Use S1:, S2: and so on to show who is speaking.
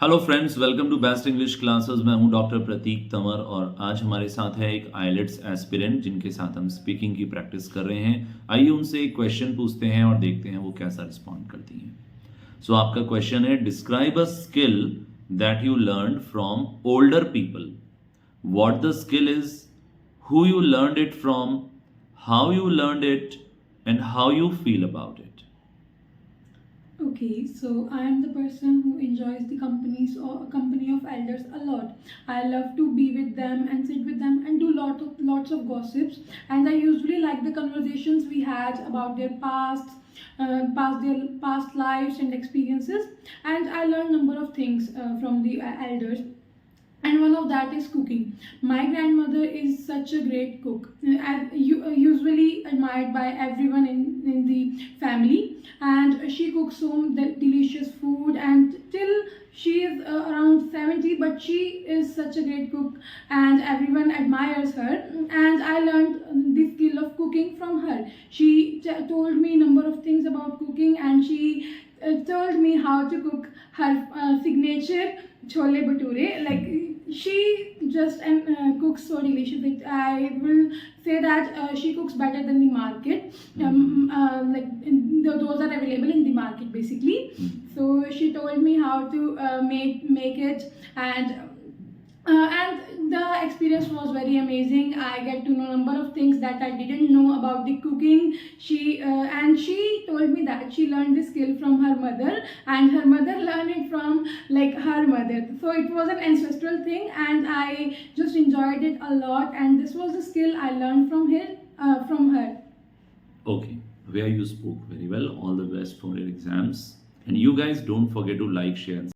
S1: Hello friends, welcome to best English classes. मैं हूं doctor प्रतीक तंवर और आज हमारे साथ है एक आईलेट्स एस्पिरेंट जिनके साथ हम स्पीकिंग की प्रैक्टिस कर रहे हैं। आइए उनसे एक क्वेश्चन पूछते हैं और देखते हैं वो कैसा रिस्पॉन्ड करती हैं। सो आपका क्वेश्चन है, describe a skill that you learn from older people. What the skill is, who you learned it from, how you learned it and how you feel about it.
S2: Okay, so I am the person who enjoys the company of elders a lot. I love to be with them and sit with them and do lots of gossips. And I usually like the conversations we had about their past lives and experiences. And I learned number of things from the elders, and one of that is cooking. My grandmother is such a great cook, usually admired by everyone in the family, and she cooks so delicious food, and till she is around 70, but she is such a great cook and everyone admires her. And I learned the skill of cooking from her. She told me number of things about cooking, and she told me how to cook her signature chole bhature. Like, she just cooks so delicious. Like, I will say that she cooks better than the market. Those are available in the market basically. So she told me how to make it, and the experience was very amazing. I get to know number of things that I didn't know about the cooking. She told me that she learned the skill from her mother, and her mother learned it from like her mother. So it was an ancestral thing, and I just enjoyed it a lot. And this was the skill I learned from her.
S1: Okay, where you spoke very well. All the best for your exams. And you guys don't forget to like, share, and